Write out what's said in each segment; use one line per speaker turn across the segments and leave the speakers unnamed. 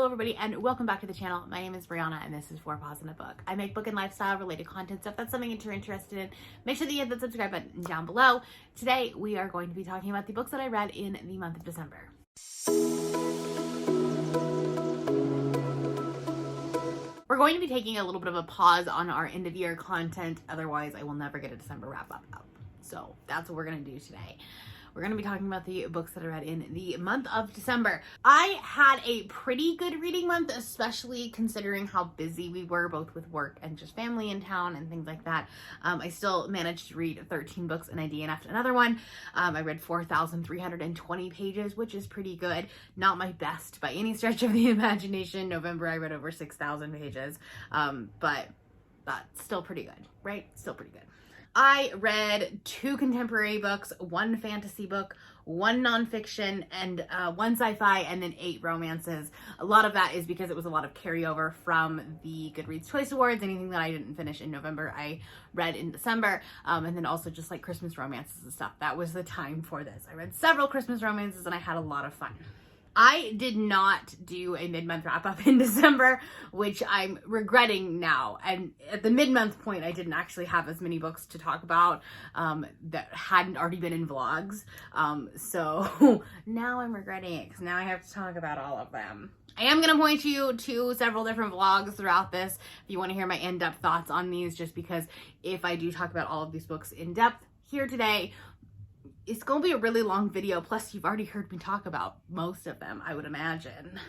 Hello everybody and welcome back to the channel. My name is Brianna and this is 4 Paws in a Book. I make book and lifestyle related content, so if that's something that you're interested in, make sure that you hit the subscribe button down below. Today we are going to be talking about the books that I read in the month of December. We're going to be taking a little bit of a pause on our end of year content, otherwise I will never get a December wrap up. So that's what we're going to do today. We're going to be talking about the books that I read in the month of December. I had a pretty good reading month, especially considering how busy we were both with work and just family in town and things like that. I still managed to read 13 books and I DNF'd another one. I read 4,320 pages, which is pretty good. Not my best by any stretch of the imagination. November I read over 6,000 pages, but that's still pretty good, right? Still pretty good. I read 2 contemporary books, 1 fantasy book, 1 nonfiction, and 1 sci-fi, and then 8 romances. A lot of that is because it was a lot of carryover from the Goodreads Choice Awards. Anything that I didn't finish in November, I read in December. And then also just like Christmas romances and stuff. That was the time for this. I read several Christmas romances and I had a lot of fun. I did not do a mid-month wrap-up in December, which I'm regretting now. And at the mid-month point, I didn't actually have as many books to talk about that hadn't already been in vlogs. So now I'm regretting it because now I have to talk about all of them. I am going to point you to several different vlogs throughout this if you want to hear my in-depth thoughts on these, just because if I do talk about all of these books in depth here today, it's going to be a really long video, plus you've already heard me talk about most of them, I would imagine.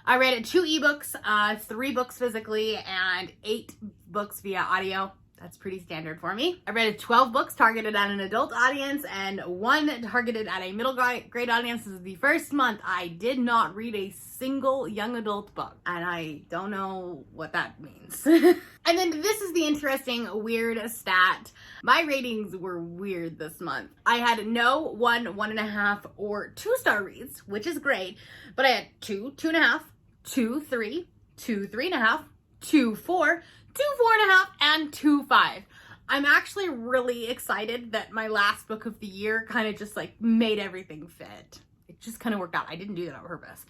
I read 2 ebooks, 3 books physically, and 8 books via audio. That's pretty standard for me. I read 12 books targeted at an adult audience and 1 targeted at a middle grade audience. This is the first month I did not read a single young adult book, and I don't know what that means. And then this is the interesting, weird stat. My ratings were weird this month. I had no 1, 1.5, or 2-star reads, which is great, but I had 2, 2.5, 2, 3, 2, 3.5, 2, 4, 2, 4.5, and 2, 5. I'm actually really excited that my last book of the year kind of just like made everything fit. It just kind of worked out. I didn't do that on purpose,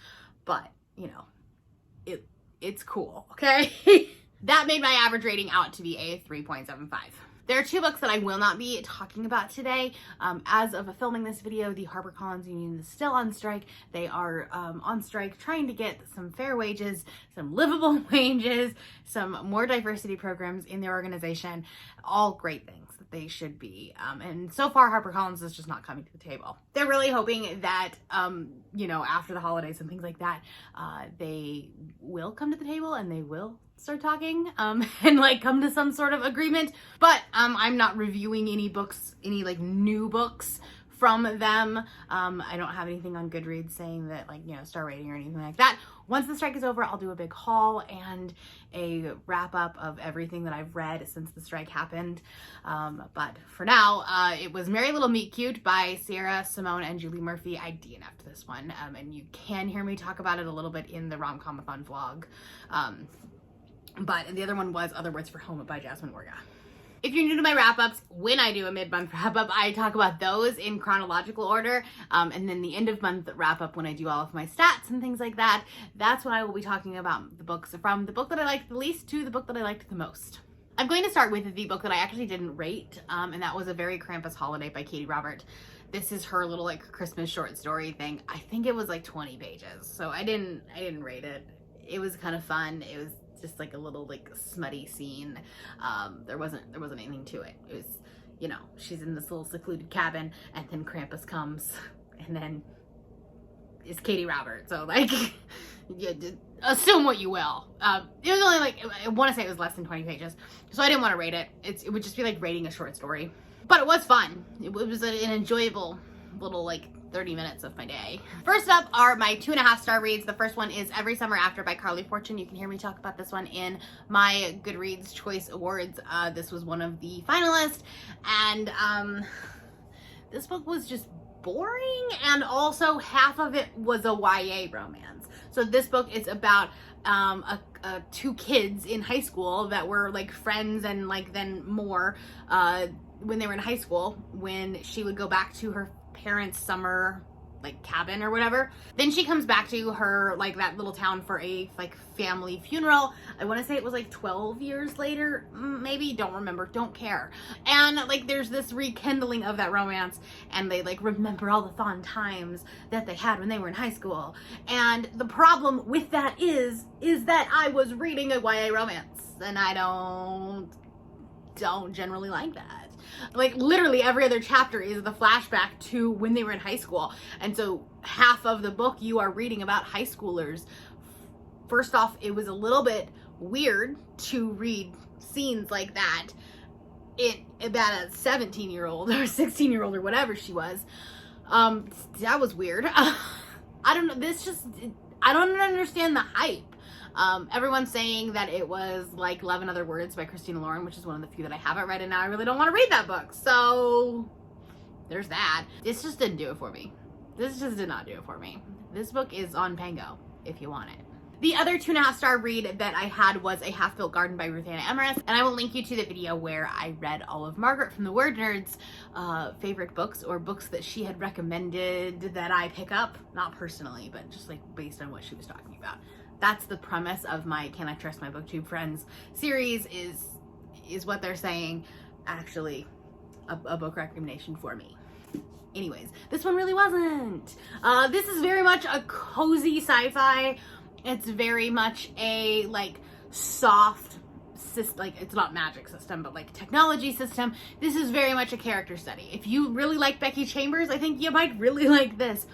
but you know, it's cool, okay? That made my average rating out to be a 3.75. There are 2 books that I will not be talking about today. As of filming this video, the HarperCollins Union is still on strike. They are on strike trying to get some fair wages, some livable wages, some more diversity programs in their organization. All great things that they should be. And so far, HarperCollins is just not coming to the table. They're really hoping that, you know, after the holidays and things like that, they will come to the table and they will start talking and like come to some sort of agreement. But I'm not reviewing any books, any like new books from them. I don't have anything on Goodreads saying that, like, you know, star rating or anything like that. Once the strike is over, I'll do a big haul and a wrap up of everything that I've read since the strike happened. But for now, it was Merry Little Meet Cute by Sierra Simone and Julie Murphy. I DNF'd this one, and you can hear me talk about it a little bit in the Rom-Comathon vlog. But the other one was Other Words for Home by Jasmine Warga. If you're new to my wrap-ups, when I do a mid-month wrap-up, I talk about those in chronological order. And then the end-of-month wrap-up, when I do all of my stats and things like that, that's when I will be talking about the books from the book that I liked the least to the book that I liked the most. I'm going to start with the book that I actually didn't rate, and that was A Very Krampus Holiday by Katie Robert. This is her little like Christmas short story thing. I think it was like 20 pages, so I didn't rate it. It was kind of fun. It was just like a little like smutty scene. There wasn't anything to it. It was, you know, she's in this little secluded cabin and then Krampus comes and then it's Katie Robert. So like, yeah, assume what you will. It was only like, I want to say it was less than 20 pages. So I didn't want to rate it. It would just be like rating a short story, but it was fun. It was an enjoyable little like 30 minutes of my day. First up are my 2.5-star reads. The first one is Every Summer After by Carly Fortune. You can hear me talk about this one in my Goodreads Choice Awards. This was one of the finalists, and this book was just boring, and also half of it was a YA romance. So this book is about 2 kids in high school that were like friends and like then more when they were in high school, when she would go back to her parents' summer like cabin or whatever. Then she comes back to her, like, that little town for a like family funeral. I want to say it was like 12 years later, maybe, don't remember, don't care. And like there's this rekindling of that romance, and they like remember all the fun times that they had when they were in high school. And the problem with that is that I was reading a YA romance, and I don't generally like that. Like literally every other chapter is the flashback to when they were in high school. And so half of the book you are reading about high schoolers. First off, it was a little bit weird to read scenes like that about a 17-year-old or 16-year-old or whatever she was. That was weird. I don't know. I don't understand the hype. Everyone's saying that it was like Love in Other Words by Christina Lauren, which is one of the few that I haven't read, and now I really don't want to read that book. So there's that. This just didn't do it for me. This just did not do it for me. This book is on Pango if you want it. The other 2.5-star read that I had was A Half-Built Garden by Ruth Ann Emrys, and I will link you to the video where I read all of Margaret from the Word Nerd's favorite books, or books that she had recommended that I pick up, not personally, but just like based on what she was talking about. That's the premise of my Can I Trust My BookTube Friends series, is what they're saying, actually a book recommendation for me. Anyways, this one really wasn't. This is very much a cozy sci-fi. It's very much a like soft system, like it's not magic system, but like technology system. This is very much a character study. If you really like Becky Chambers, I think you might really like this.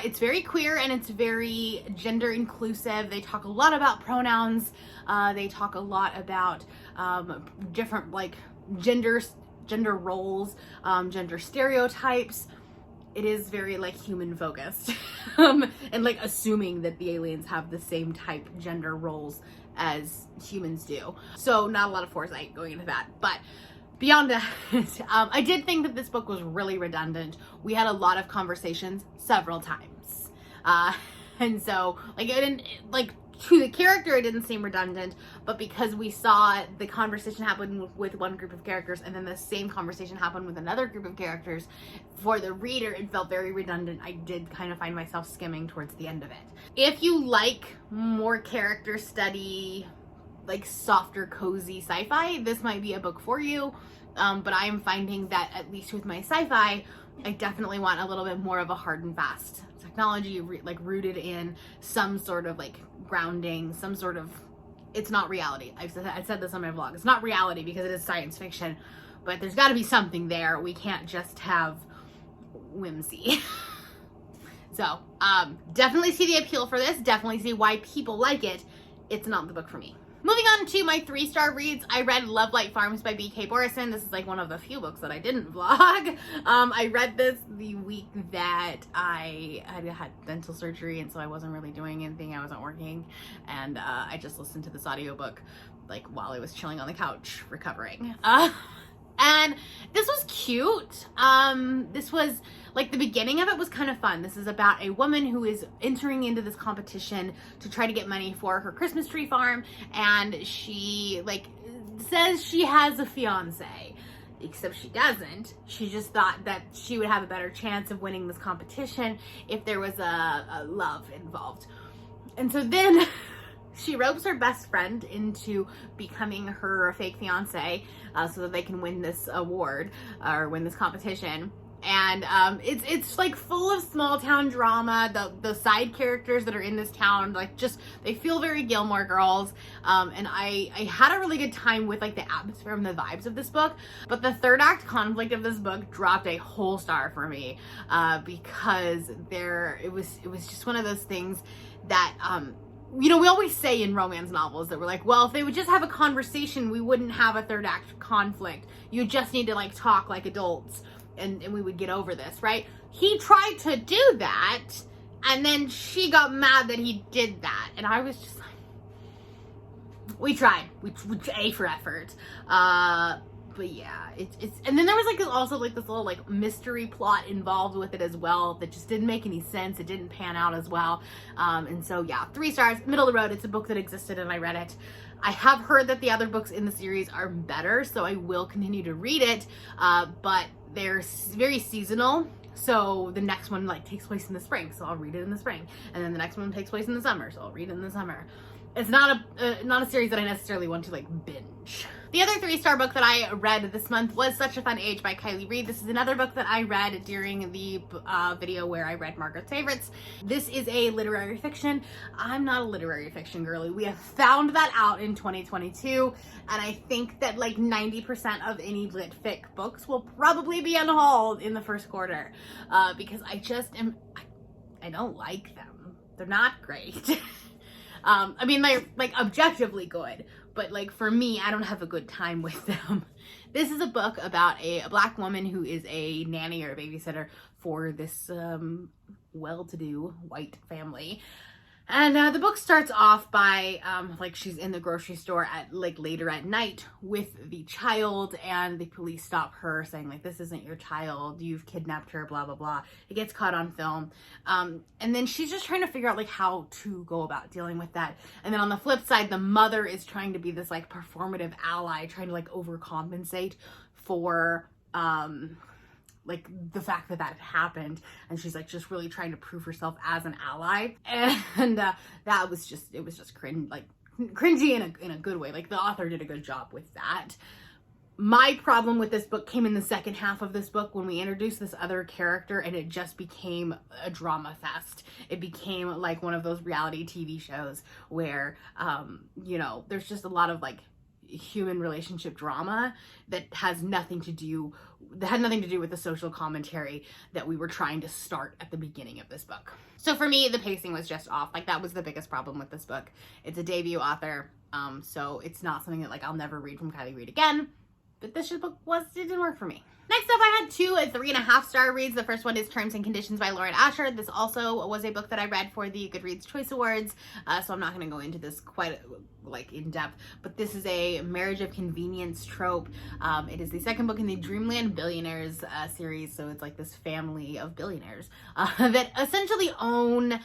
It's very queer and it's very gender inclusive. They talk a lot about pronouns. They talk a lot about different like gender roles, gender stereotypes. It is very like human focused and like assuming that the aliens have the same type gender roles as humans do. So not a lot of foresight going into that, but beyond that, I did think that this book was really redundant. We had a lot of conversations several times. And so like it didn't, like to the character it didn't seem redundant, but because we saw the conversation happen with one group of characters and then the same conversation happen with another group of characters, for the reader it felt very redundant. I did kind of find myself skimming towards the end of it. If you like more character study, like softer, cozy sci-fi, this might be a book for you. But I am finding that at least with my sci-fi, I definitely want a little bit more of a hard and fast technology, like rooted in some sort of like grounding, some sort of, it's not reality. I said this on my vlog. It's not reality because it is science fiction, but there's got to be something there. We can't just have whimsy. So definitely see the appeal for this. Definitely see why people like it. It's not the book for me. Moving on to my 3-star reads, I read Love Light Farms by B.K. Borison. This is like one of the few books that I didn't vlog. I read this the week that I had dental surgery, and so I wasn't really doing anything. I wasn't working, and I just listened to this audiobook like while I was chilling on the couch recovering. And this was cute. This was like the beginning of it was kind of fun. This is about a woman who is entering into this competition to try to get money for her Christmas tree farm, and she like says she has a fiance, except she doesn't. She just thought that she would have a better chance of winning this competition if there was a love involved. And so then she ropes her best friend into becoming her fake fiance so that they can win this award or win this competition. And it's like full of small town drama. The side characters that are in this town, like just, they feel very Gilmore Girls. And I had a really good time with like the atmosphere and the vibes of this book. But the third act conflict of this book dropped a whole star for me because it was just one of those things that you know, we always say in romance novels that we're like, well, if they would just have a conversation, we wouldn't have a third act conflict. You just need to like talk like adults and we would get over this, right? He tried to do that and then she got mad that he did that. And I was just like, we tried. We A for effort. But yeah, it's and then there was like also like this little like mystery plot involved with it as well that just didn't make any sense. It didn't pan out as well. And so yeah, 3 stars, middle of the road. It's a book that existed and I read it. I have heard that the other books in the series are better, so I will continue to read it. But they're very seasonal. So the next one like takes place in the spring, so I'll read it in the spring. And then the next one takes place in the summer, so I'll read it in the summer. It's not a series that I necessarily want to like binge. The other 3-star book that I read this month was Such a Fun Age by Kylie Reed. This is another book that I read during the video where I read Margaret's Favorites. This is a literary fiction. I'm not a literary fiction girly. We have found that out in 2022, and I think that like 90% of any lit fic books will probably be on hold in the first quarter because I don't like them. They're not great. I mean, they're like objectively good, but like for me, I don't have a good time with them. This is a book about a Black woman who is a nanny or a babysitter for this well-to-do white family. And the book starts off by like she's in the grocery store at like later at night with the child, and the police stop her saying like, this isn't your child, you've kidnapped her, blah blah blah. It gets caught on film, and then she's just trying to figure out like how to go about dealing with that. And then on the flip side, the mother is trying to be this like performative ally, trying to like overcompensate for like the fact that had happened, and she's like just really trying to prove herself as an ally. And that was just, it was just cringy in a good way. Like the author did a good job with that. My problem with this book came in the second half of this book when we introduced this other character, and it just became a drama fest. It became like one of those reality TV shows where you know, there's just a lot of like human relationship drama that had nothing to do with the social commentary that we were trying to start at the beginning of this book. So for me, the pacing was just off. Like that was the biggest problem with this book. It's a debut author, so it's not something that like I'll never read from Kylie Reed again, but this book it didn't work for me. Next up, I had 2 3.5-star reads. The first one is Terms and Conditions by Lauren Asher. This also was a book that I read for the Goodreads Choice Awards, so I'm not going to go into this quite like in depth, but this is a marriage of convenience trope. It is the second book in the Dreamland Billionaires series, so it's like this family of billionaires that essentially own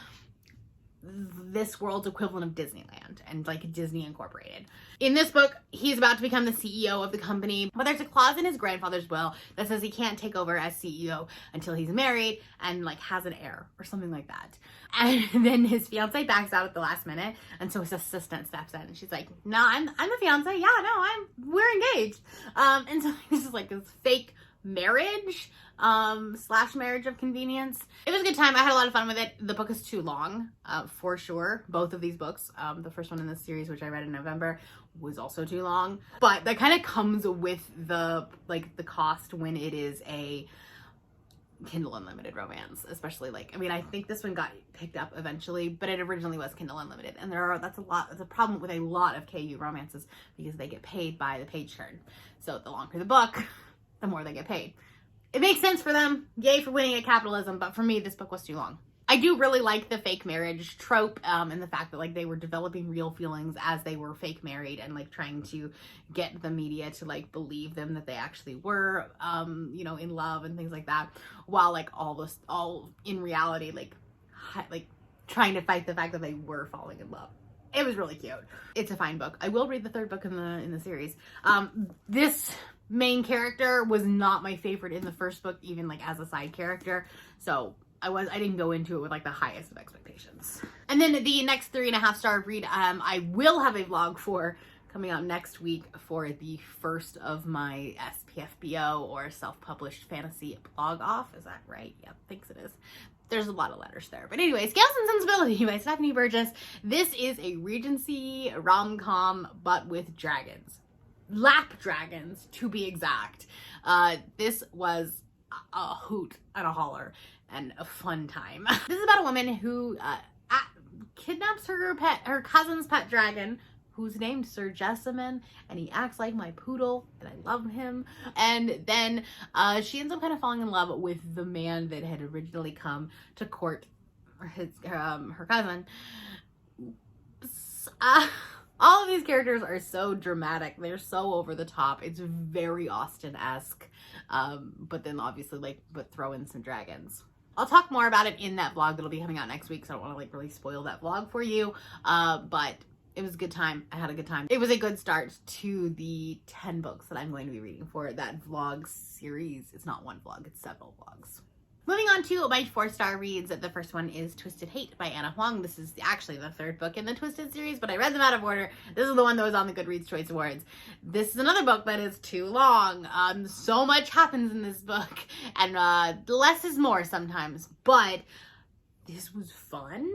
this world's equivalent of Disneyland and like Disney Incorporated. In this book, he's about to become the CEO of the company, but there's a clause in his grandfather's will that says he can't take over as CEO until he's married and like has an heir or something like that. And then his fiance backs out at the last minute, and so his assistant steps in, and she's like, "No, I'm the fiance. Yeah, no, we're engaged." And so this is like this fake marriage / marriage of convenience. It was a good time. I had a lot of fun with it. The book is too long, for sure. Both of these books, the first one in this series, which I read in November, was also too long, but that kind of comes with the cost when it is a Kindle Unlimited romance, especially like, I mean, I think this one got picked up eventually, but it originally was Kindle Unlimited, and that's a problem with a lot of KU romances because they get paid by the page turn. So the longer the book, the more they get paid. It makes sense for them. Yay for winning at capitalism. But for me, this book was too long. I do really like the fake marriage trope, and the fact that like they were developing real feelings as they were fake married, and like trying to get the media to like believe them that they actually were, you know, in love and things like that, while like all in reality, like trying to fight the fact that they were falling in love. It was really cute. It's a fine book. I will read the third book in the series. This main character was not my favorite in the first book, even like as a side character. So I didn't go into it with like the highest of expectations. And then the next 3.5-star read, I will have a vlog for coming out next week for the first of my SPFBO or self-published fantasy blog off. Is that right? Yep, thinks it is. There's a lot of letters there. But anyway, Scales and Sensibility by Stephanie Burgess. This is a Regency rom-com, but with dragons. Lap dragons, to be exact. This was a hoot and a holler and a fun time. This is about a woman who kidnaps her cousin's pet dragon, who's named Sir Jessamine, and he acts like my poodle, and I love him. And then she ends up kind of falling in love with the man that had originally come to court her cousin. Oops. All of these characters are so dramatic. They're so over the top. It's very Austen-esque, but then obviously but throw in some dragons. I'll talk more about it in that vlog that'll be coming out next week, so I don't want to really spoil that vlog for you. But it was a good time. I had a good time. It was a good start to the 10 books that I'm going to be reading for that vlog series. It's not one vlog, it's several vlogs. Moving on to my 4-star reads. The first one is Twisted Hate by Anna Huang. This is actually the third book in the Twisted series, but I read them out of order. This is the one that was on the Goodreads Choice Awards. This is another book that is too long. So much happens in this book, and less is more sometimes, but this was fun.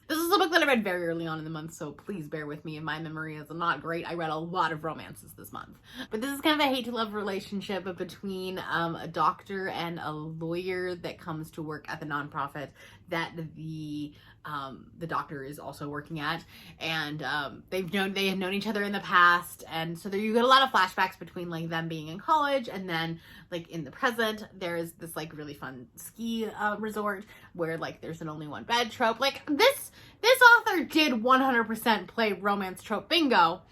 This is a book that I read very early on in the month, so please bear with me if my memory is not great. I read a lot of romances this month. But this is kind of a hate-to-love relationship between a doctor and a lawyer that comes to work at the nonprofit that the doctor is also working at. And they had known each other in the past, and so there you get a lot of flashbacks between like them being in college and then like in the present. There's this like really fun ski resort where like there's an only one bed trope. Like this author did 100% play romance trope bingo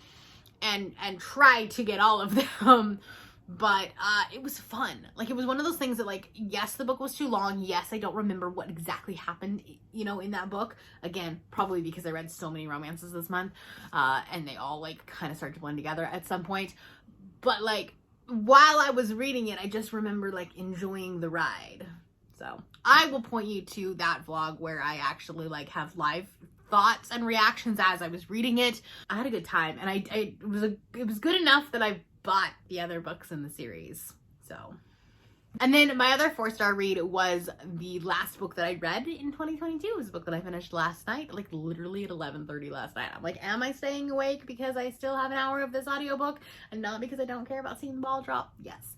and try to get all of them. But it was fun. Like, it was one of those things that, like, yes, the book was too long. Yes, I don't remember what exactly happened, you know, in that book. Again, probably because I read so many romances this month, and they all, like, kind of started to blend together at some point. But, like, while I was reading it, I just remember, like, enjoying the ride. So, I will point you to that vlog where I actually, like, have live thoughts and reactions as I was reading it. I had a good time, and it was good enough that I bought the other books in the series. So, and then my other 4-star read was the last book that I read in 2022. It was a book that I finished last night, like literally at 11:30 last night. I'm like, am I staying awake because I still have an hour of this audiobook and not because I don't care about seeing the ball drop? Yes.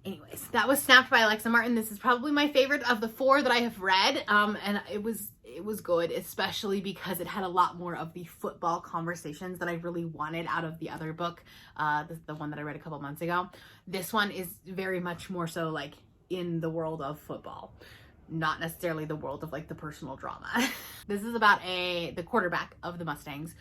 Anyways, that was Snapped by Alexa Martin. This is probably my favorite of the 4 that I have read, and it was good, especially because it had a lot more of the football conversations that I really wanted out of the other book, the one that I read a couple months ago. This one is very much more so like in the world of football, not necessarily the world of like the personal drama. This is about the quarterback of the Mustangs,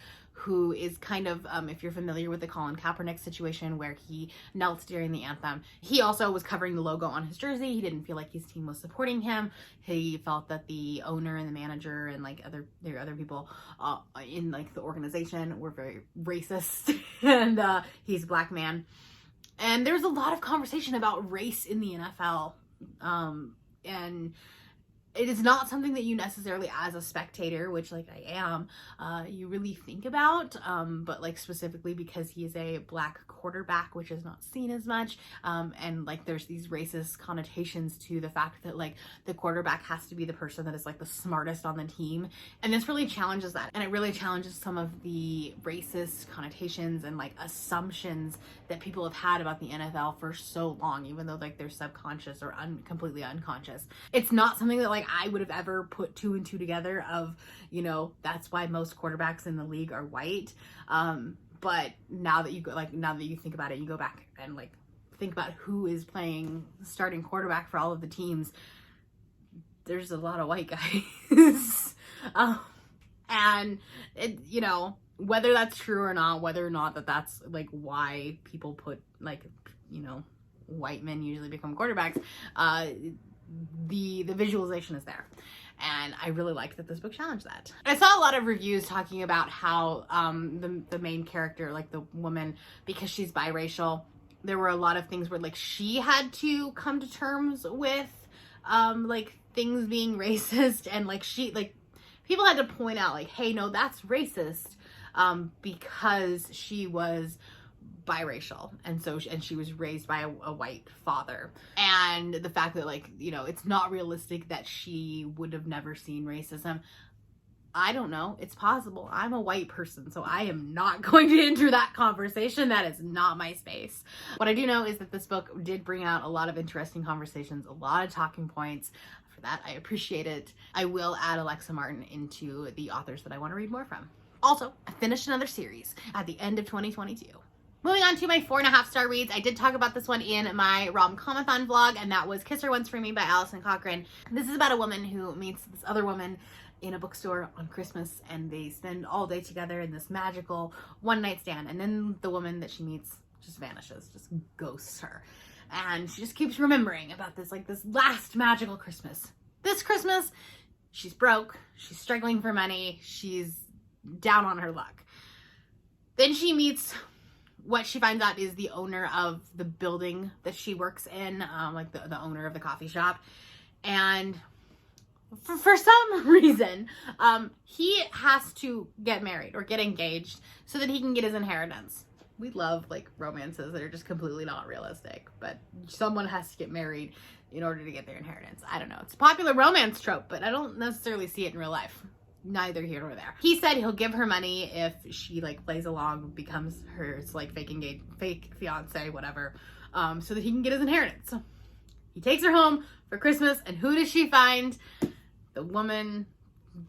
who is kind of, if you're familiar with the Colin Kaepernick situation where he knelt during the anthem, he also was covering the logo on his jersey. He didn't feel like his team was supporting him. He felt that the owner and the manager and like other people in like the organization were very racist, and he's a black man. And there's a lot of conversation about race in the NFL, and it is not something that you necessarily as a spectator, which like I am, you really think about, but like specifically because he is a black quarterback, which is not seen as much, and like there's these racist connotations to the fact that like the quarterback has to be the person that is like the smartest on the team, and this really challenges that, and it really challenges some of the racist connotations and like assumptions that people have had about the NFL for so long, even though like they're subconscious or completely unconscious. It's not something that like I would have ever put 2 and 2 together of, you know, that's why most quarterbacks in the league are white. But now that you think about it, you go back and like think about who is playing starting quarterback for all of the teams. There's a lot of white guys. And it, you know, whether that's true or not, whether or not that's like why people put like, you know, white men usually become quarterbacks, the visualization is there, and I really liked that this book challenged that. I saw a lot of reviews talking about how the main character, like the woman, because she's biracial, there were a lot of things where like she had to come to terms with like things being racist, and like people had to point out like, hey, no, that's racist, because she was biracial, and she was raised by a white father, and the fact that like, you know, it's not realistic that she would have never seen racism. I don't know, it's possible. I'm a white person, so I am not going to enter that conversation. That is not my space. What I do know is that this book did bring out a lot of interesting conversations, a lot of talking points. For that, I appreciate it. I will add Alexa Martin into the authors that I want to read more from. Also, I finished another series at the end of 2022. Moving on to my 4.5-star reads. I did talk about this one in my rom-comathon vlog, and that was Kiss Her Once for Me by Alison Cochran. This is about a woman who meets this other woman in a bookstore on Christmas, and they spend all day together in this magical one-night stand, and then the woman that she meets just vanishes, just ghosts her. And she just keeps remembering about this, like, this last magical Christmas. This Christmas, she's broke, she's struggling for money, she's down on her luck. Then she meets what she finds out is the owner of the building that she works in, like the owner of the coffee shop. And for some reason, he has to get married or get engaged so that he can get his inheritance. We love like romances that are just completely not realistic, but someone has to get married in order to get their inheritance. I don't know. It's a popular romance trope, but I don't necessarily see it in real life. Neither here nor there. He said he'll give her money if she like plays along, becomes her like fake fiance, whatever, so that he can get his inheritance. He takes her home for Christmas, and who does she find? The woman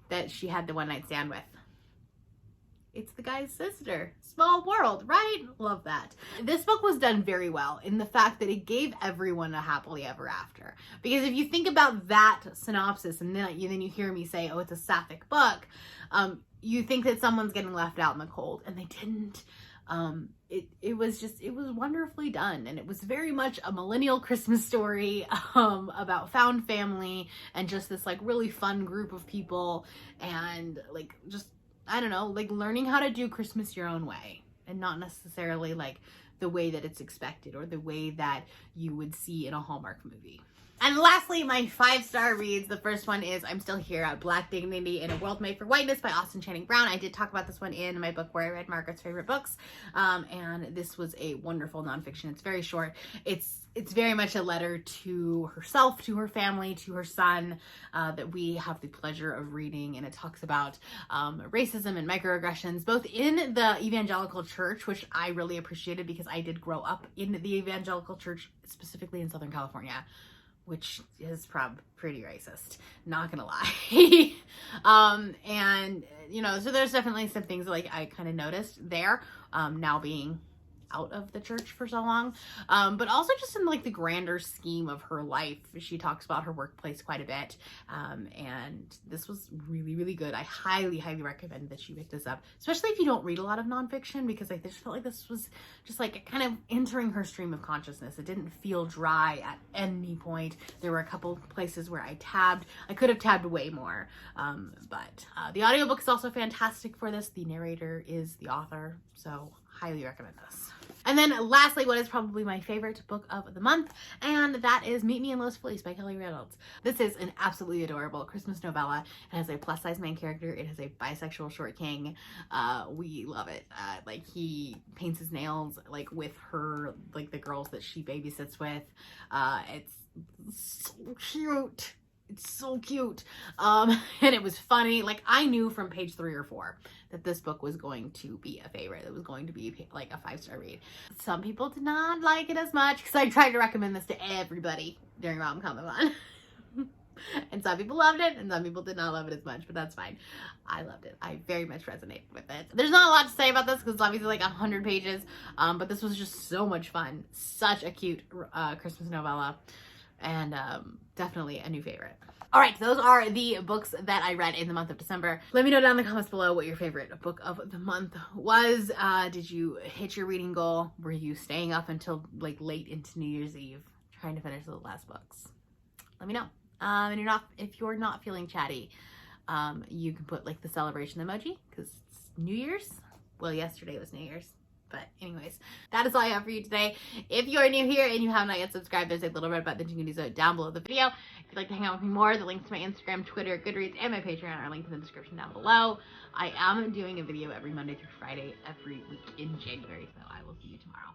that she had the one night stand with. It's the guy's sister. Small world, right? Love that. This book was done very well in the fact that it gave everyone a happily ever after. Because if you think about that synopsis and then you hear me say, oh, it's a sapphic book, you think that someone's getting left out in the cold, and they didn't. It was wonderfully done, and it was very much a millennial Christmas story about found family and just this like really fun group of people, and like just, I don't know, like learning how to do Christmas your own way and not necessarily like the way that it's expected or the way that you would see in a Hallmark movie. And lastly, my 5-star reads. The first one is I'm Still Here at Black Dignity in a World Made for Whiteness by Austin Channing Brown. I did talk about this one in my book where I read Margaret's favorite books. And this was a wonderful nonfiction. It's very short. It's very much a letter to herself, to her family, to her son, that we have the pleasure of reading. And it talks about racism and microaggressions, both in the evangelical church, which I really appreciated because I did grow up in the evangelical church, specifically in Southern California, which is pretty racist, not gonna lie. And you know, so there's definitely some things like I kind of noticed there, now being out of the church for so long, but also just in like the grander scheme of her life. She talks about her workplace quite a bit, and this was really, really good. I highly recommend that you pick this up, especially if you don't read a lot of nonfiction, because I just felt like this was just like kind of entering her stream of consciousness. It didn't feel dry at any point. There were a couple places where I could have tabbed way more, but the audiobook is also fantastic for this. The narrator is the author, so highly recommend this. And then lastly, what is probably my favorite book of the month, and that is Meet Me in Los Felice by Kelly Reynolds. This is an absolutely adorable Christmas novella. It has a plus size main character. It has a bisexual short king. We love it. Like he paints his nails like with her, like the girls that she babysits with. It's so cute. It's so cute. And it was funny. Like I knew from page 3 or 4 that this book was going to be a favorite. It was going to be like a 5-star read. Some people did not like it as much because I tried to recommend this to everybody during Rom-Comic-Con. And some people loved it and some people did not love it as much, but that's fine. I loved it. I very much resonated with it. There's not a lot to say about this because it's obviously like 100 pages, but this was just so much fun. Such a cute Christmas novella, and definitely a new favorite. All right, those are the books that I read in the month of December. Let me know down in the comments below what your favorite book of the month was. Did you hit your reading goal? Were you staying up until like late into New Year's Eve trying to finish the last books? Let me know. And if you're not feeling chatty, you can put like the celebration emoji because it's New Year's. Well, yesterday was New Year's. But anyways, that is all I have for you today. If you are new here and you have not yet subscribed, there's a little red button that you can do so down below the video. If you'd like to hang out with me more, the links to my Instagram, Twitter, Goodreads, and my Patreon are linked in the description down below. I am doing a video every Monday through Friday every week in January, so I will see you tomorrow.